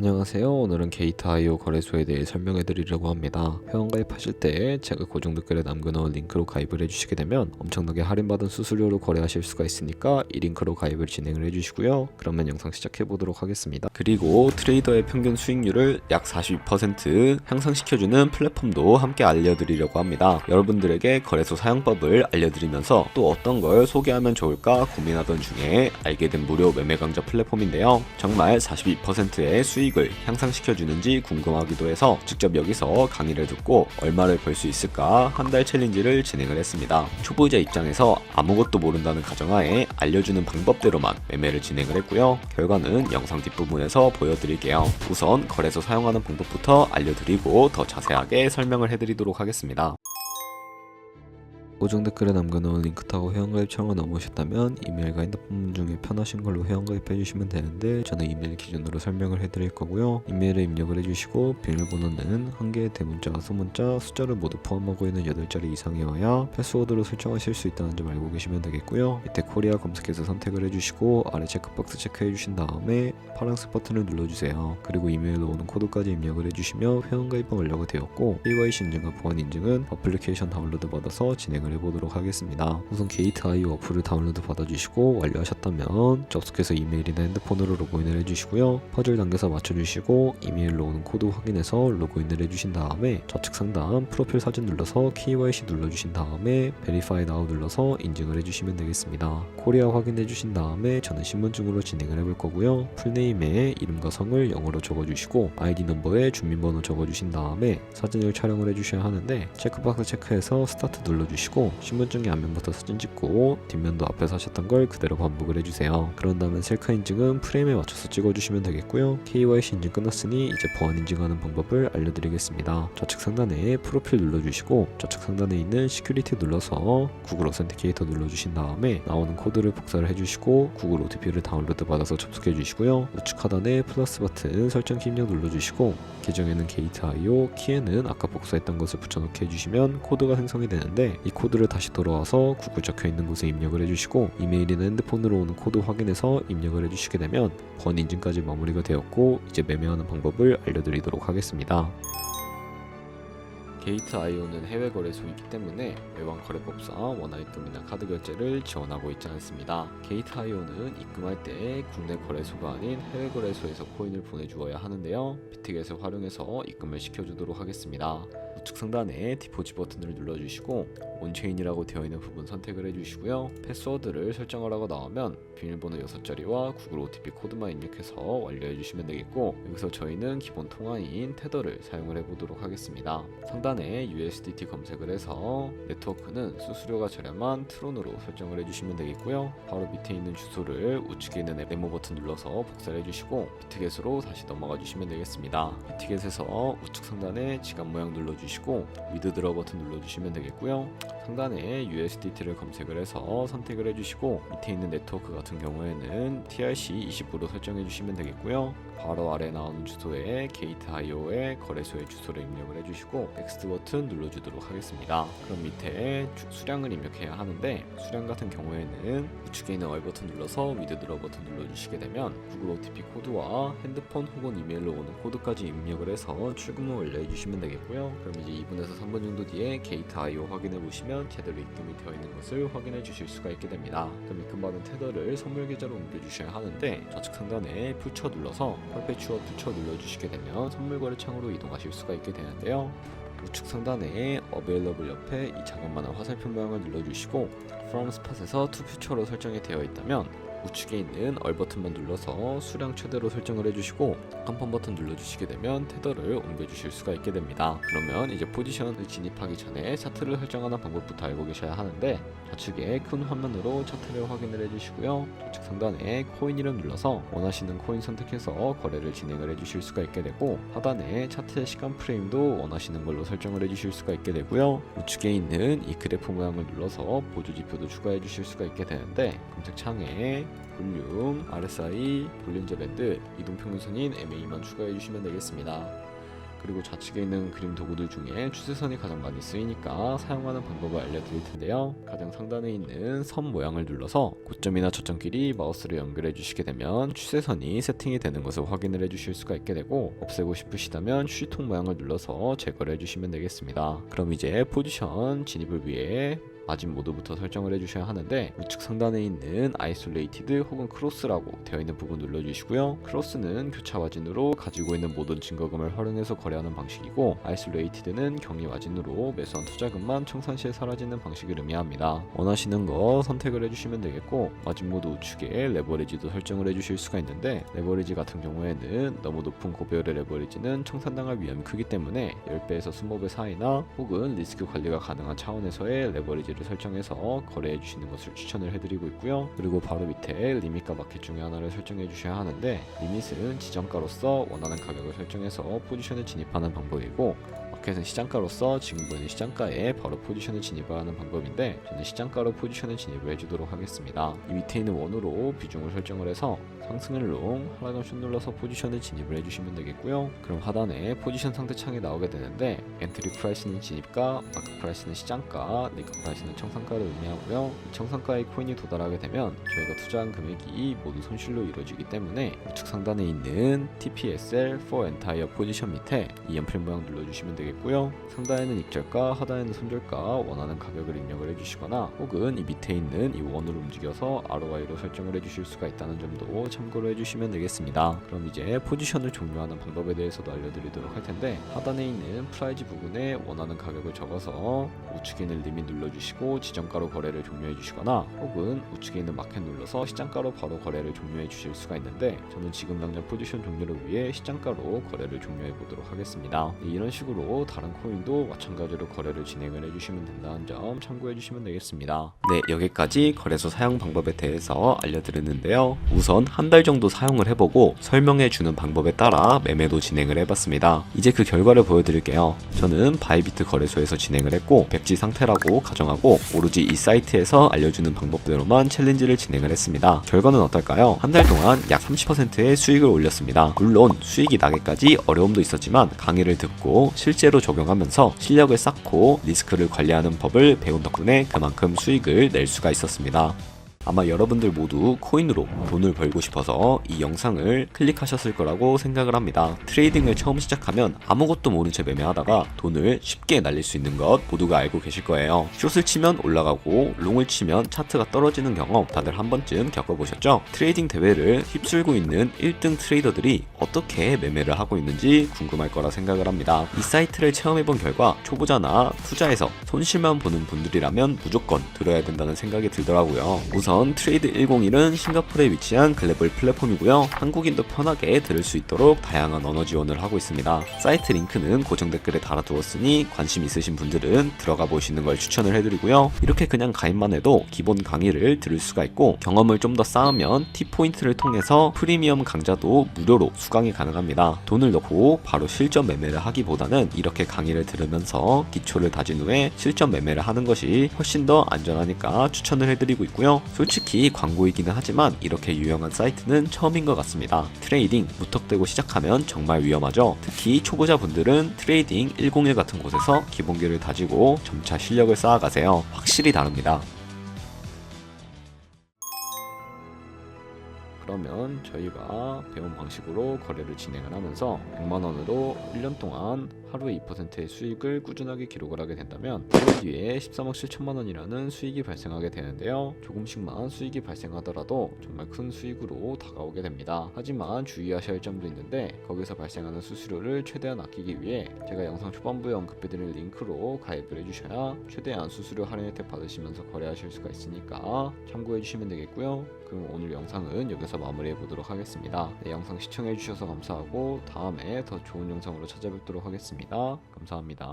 안녕하세요. 오늘은 게이트.io 거래소에 대해 설명해 드리려고 합니다. 회원가입하실 때 제가 고정 댓글에 남겨놓은 링크로 가입을 해주시게 되면 엄청나게 할인받은 수수료로 거래하실 수가 있으니까 이 링크로 가입을 진행을 해주시고요. 그러면 영상 시작해 보도록 하겠습니다. 그리고 트레이더의 평균 수익률을 약 42% 향상시켜주는 플랫폼도 함께 알려드리려고 합니다. 여러분들에게 거래소 사용법을 알려드리면서 또 어떤 걸 소개하면 좋을까 고민하던 중에 알게 된 무료 매매 강좌 플랫폼인데요. 정말 42%의 수익을 향상시켜주는지 궁금하기도 해서 직접 여기서 강의를 듣고 얼마를 벌 수 있을까 한 달 챌린지를 진행을 했습니다. 초보자 입장에서 아무것도 모른다는 가정하에 알려주는 방법대로만 매매를 진행을 했고요. 결과는 영상 뒷부분에서 보여드릴게요. 우선 거래소 사용하는 방법부터 알려드리고 더 자세하게 설명을 해드리도록 하겠습니다. 고정 댓글에 남겨놓은 링크 타고 회원가입 창을 넘으셨다면 이메일과 핸드폰 중에 편하신 걸로 회원가입 해주시면 되는데 저는 이메일 기준으로 설명을 해드릴 거고요. 이메일에 입력을 해주시고 비밀번호는 한 개의 대문자와 소문자, 숫자를 모두 포함하고 있는 8자리 이상이어야 패스워드로 설정하실 수 있다는 점 알고 계시면 되겠고요. 밑에 코리아 검색해서 선택을 해주시고 아래 체크박스 체크해주신 다음에 파란색 버튼을 눌러주세요. 그리고 이메일로 오는 코드까지 입력을 해주시면 회원가입은 완료가 되었고 KYC 인증과 보안 인증은 어플리케이션 다운로드 받아서 진행을 해보도록 하겠습니다. 우선 게이트.io 어플을 다운로드 받아주시고 완료하셨다면 접속해서 이메일이나 핸드폰으로 로그인을 해주시고요. 퍼즐 당겨서 맞춰주시고 이메일로 오는 코드 확인해서 로그인을 해주신 다음에 좌측 상단 프로필 사진 눌러서 KYC 눌러주신 다음에 Verify Now 눌러서 인증을 해주시면 되겠습니다. 코리아 확인해주신 다음에 저는 신분증으로 진행을 해볼 거고요. 풀네임에 이름과 성을 영어로 적어주시고 아이디 넘버에 주민번호 적어주신 다음에 사진을 촬영을 해주셔야 하는데 체크박스 체크해서 스타트 눌러주시고 신분증의 앞면부터 사진 찍고 뒷면도 앞에서 하셨던 걸 그대로 반복을 해주세요. 그런 다음에 셀카 인증은 프레임에 맞춰서 찍어주시면 되겠고요. KYC 인증 끝났으니 이제 보안 인증하는 방법을 알려드리겠습니다. 좌측 상단에 프로필 눌러주시고 좌측 상단에 있는 시큐리티 눌러서 구글 어센티케이터 눌러주신 다음에 나오는 코드를 복사를 해주시고 구글 OTP를 다운로드 받아서 접속해 주시고요. 우측 하단에 플러스 버튼 설정 키 입력 눌러주시고 계정에는 게이트.io, 키에는 아까 복사했던 것을 붙여넣기 해주시면 코드가 생성이 되는데 이 코드를 다시 돌아와서 구글 적혀있는 곳에 입력을 해주시고 이메일이나 핸드폰으로 오는 코드 확인해서 입력을 해주시게 되면 보안 인증까지 마무리가 되었고 이제 매매하는 방법을 알려드리도록 하겠습니다. 게이트.io는 해외 거래소이기 때문에 외환거래법상 원화입금이나 카드 결제를 지원하고 있지 않습니다. 게이트.io는 입금할 때 국내 거래소가 아닌 해외 거래소에서 코인을 보내주어야 하는데요. 비트겟을 활용해서 입금을 시켜주도록 하겠습니다. 우측 상단에 디포지 버튼을 눌러주시고 온체인이라고 되어 있는 부분 선택을 해주시고요. 패스워드를 설정하라고 나오면 비밀번호 6자리와 구글 OTP 코드만 입력해서 완료해주시면 되겠고 여기서 저희는 기본 통화인 테더를 사용을 해보도록 하겠습니다. 상단에 USDT 검색을 해서 네트워크는 수수료가 저렴한 트론으로 설정을 해주시면 되겠고요. 바로 밑에 있는 주소를 우측에 있는 네모 버튼 눌러서 복사를 해주시고 비트겟으로 다시 넘어가 주시면 되겠습니다. 비트겟에서 우측 상단에 지갑 모양 눌러주시고 위드드러 버튼 눌러주시면 되겠고요. 상단에 USDT를 검색을 해서 선택을 해주시고 밑에 있는 네트워크 같은 경우에는 TRC20으로 설정해 주시면 되겠고요. 바로 아래 나오는 주소에 게이트.io의 거래소의 주소를 입력을 해주시고 넥스트 버튼 눌러주도록 하겠습니다. 그럼 밑에 수량을 입력해야 하는데 수량 같은 경우에는 우측에 있는 얼 버튼 눌러서 위드드러 버튼 눌러주시게 되면 구글 OTP 코드와 핸드폰 혹은 이메일로 오는 코드까지 입력을 해서 출금을 완료해주시면 되겠고요. 그럼 이제 2분에서 3분 정도 뒤에 게이트.io 확인해 보시면 제대로 입금이 되어 있는 것을 확인해 주실 수가 있게 됩니다. 그럼 입금받은 테더를 선물 계좌로 옮겨주셔야 하는데 좌측 상단에 퓨처 눌러서 퍼페추어 퓨처 눌러주시게 되면 선물 거래 창으로 이동하실 수가 있게 되는데요. 우측 상단에 Available 옆에 이 자그마한 화살표 모양을 눌러주시고 From Spot에서 To Future로 설정이 되어 있다면 우측에 있는 얼 버튼만 눌러서 수량 최대로 설정을 해주시고 깜판 버튼 눌러주시게 되면 테더를 옮겨주실 수가 있게 됩니다. 그러면 이제 포지션을 진입하기 전에 차트를 설정하는 방법부터 알고 계셔야 하는데 좌측에 큰 화면으로 차트를 확인을 해주시고요. 좌측 상단에 코인 이름 눌러서 원하시는 코인 선택해서 거래를 진행을 해주실 수가 있게 되고 하단에 차트의 시간 프레임도 원하시는 걸로 설정을 해주실 수가 있게 되고요. 우측에 있는 이 그래프 모양을 눌러서 보조 지표도 추가해 주실 수가 있게 되는데 검색창에 볼륨, RSI, 볼륨저 밴드, 이동평균선인 MA만 추가해 주시면 되겠습니다. 그리고 좌측에 있는 그림 도구들 중에 추세선이 가장 많이 쓰이니까 사용하는 방법을 알려드릴 텐데요. 가장 상단에 있는 선 모양을 눌러서 고점이나 저점끼리 마우스를 연결해 주시게 되면 추세선이 세팅이 되는 것을 확인을 해 주실 수가 있게 되고, 없애고 싶으시다면 휴지통 모양을 눌러서 제거를 해주시면 되겠습니다. 그럼 이제 포지션 진입을 위해 마진 모드부터 설정을 해주셔야 하는데, 우측 상단에 있는 아이솔레이티드 혹은 크로스라고 되어 있는 부분 눌러주시고요. 크로스는 교차 마진으로 가지고 있는 모든 증거금을 활용해서 거래하는 방식이고, 아이솔레이티드는 격리 마진으로 매수한 투자금만 청산 시에 사라지는 방식을 의미합니다. 원하시는 거 선택을 해주시면 되겠고, 마진 모드 우측에 레버리지도 설정을 해주실 수가 있는데, 레버리지 같은 경우에는 너무 높은 고배율의 레버리지는 청산당할 위험이 크기 때문에 10배에서 20배 사이나 혹은 리스크 관리가 가능한 차원에서의 레버리지 설정해서 거래해 주시는 것을 추천을 해드리고 있고요. 그리고 바로 밑에 리밋과 마켓 중에 하나를 설정해 주셔야 하는데, 리밋은 지정가로서 원하는 가격을 설정해서 포지션에 진입하는 방법이고, 마켓은 시장가로서 지금 보이는 시장가에 바로 포지션을 진입하는 방법인데, 저는 시장가로 포지션을 진입을 해주도록 하겠습니다. 이 밑에 있는 원으로 비중을 설정을 해서 상승을 롱, 하락은 숏 눌러서 포지션을 진입을 해주시면 되겠고요. 그럼 하단에 포지션 상대창이 나오게 되는데, 엔트리 프라이스는 진입가, 마켓 프라이스는 시장가, 리커 프라이스는 청산가를 의미하고요. 이 청산가의 코인이 도달하게 되면 저희가 투자한 금액이 모두 손실로 이루어지기 때문에 우측 상단에 있는 TPSL for Entire 포지션 밑에 이 연필 모양 눌러주시면 되겠고요. 상단에는 익절가, 하단에는 손절가 원하는 가격을 입력을 해주시거나, 혹은 이 밑에 있는 이 원을 움직여서 ROI로 설정을 해주실 수가 있다는 점도 참고로 해주시면 되겠습니다. 그럼 이제 포지션을 종료하는 방법에 대해서도 알려드리도록 할 텐데, 하단에 있는 프라이즈 부분에 원하는 가격을 적어서 우측에 있는 리밋 눌러주시고 지정가로 거래를 종료해 주시거나, 혹은 우측에 있는 마켓 눌러서 시장가로 바로 거래를 종료해 주실 수가 있는데, 저는 지금 당장 포지션 종료를 위해 시장가로 거래를 종료해 보도록 하겠습니다. 이런 식으로 다른 코인도 마찬가지로 거래를 진행을 해주시면 된다는 점 참고해 주시면 되겠습니다. 네, 여기까지 거래소 사용 방법에 대해서 알려드렸는데요. 우선 한 달 정도 사용을 해보고 설명해 주는 방법에 따라 매매도 진행을 해봤습니다. 이제 그 결과를 보여드릴게요. 저는 바이비트 거래소에서 진행을 했고, 백지 상태라고 가정하고 오로지 이 사이트에서 알려주는 방법대로만 챌린지를 진행을 했습니다. 결과는 어떨까요? 한 달 동안 약 30%의 수익을 올렸습니다. 물론 수익이 나기까지 어려움도 있었지만 강의를 듣고 실제로 적용하면서 실력을 쌓고 리스크를 관리하는 법을 배운 덕분에 그만큼 수익을 낼 수가 있었습니다. 아마 여러분들 모두 코인으로 돈을 벌고 싶어서 이 영상을 클릭하셨을 거라고 생각을 합니다. 트레이딩을 처음 시작하면 아무것도 모른 채 매매하다가 돈을 쉽게 날릴 수 있는 것 모두가 알고 계실 거예요. 숏을 치면 올라가고 롱을 치면 차트가 떨어지는 경험 다들 한 번쯤 겪어보셨죠? 트레이딩 대회를 휩쓸고 있는 1등 트레이더들이 어떻게 매매를 하고 있는지 궁금할 거라 생각을 합니다. 이 사이트를 체험해본 결과 초보자나 투자해서 손실만 보는 분들이라면 무조건 들어야 된다는 생각이 들더라고요. 우선 트레이드 101은 싱가포르에 위치한 글로벌 플랫폼이고요. 한국인도 편하게 들을 수 있도록 다양한 언어 지원을 하고 있습니다. 사이트 링크는 고정 댓글에 달아두었으니 관심 있으신 분들은 들어가 보시는 걸 추천을 해드리고요. 이렇게 그냥 가입만 해도 기본 강의를 들을 수가 있고, 경험을 좀 더 쌓으면 T포인트를 통해서 프리미엄 강좌도 무료로 수강이 가능합니다. 돈을 넣고 바로 실전 매매를 하기보다는 이렇게 강의를 들으면서 기초를 다진 후에 실전 매매를 하는 것이 훨씬 더 안전하니까 추천을 해드리고 있고요. 솔직히 광고이기는 하지만 이렇게 유용한 사이트는 처음인 것 같습니다. 트레이딩 무턱대고 시작하면 정말 위험하죠. 특히 초보자분들은 트레이딩 101 같은 곳에서 기본기를 다지고 점차 실력을 쌓아가세요. 확실히 다릅니다. 그러면 저희가 배운 방식으로 거래를 진행을 하면서 100만원으로 1년 동안 하루에 2%의 수익을 꾸준하게 기록을 하게 된다면 1월 뒤에 13억 7천만원이라는 수익이 발생하게 되는데요. 조금씩만 수익이 발생하더라도 정말 큰 수익으로 다가오게 됩니다. 하지만 주의하셔야 할 점도 있는데, 거기서 발생하는 수수료를 최대한 아끼기 위해 제가 영상 초반부에 언급해드린 링크로 가입을 해주셔야 최대한 수수료 할인 혜택 받으시면서 거래하실 수가 있으니까 참고해주시면 되겠고요. 그럼 오늘 영상은 여기서 마무리해 보도록 하겠습니다. 네, 영상 시청해 주셔서 감사하고 다음에 더 좋은 영상으로 찾아뵙도록 하겠습니다. 감사합니다.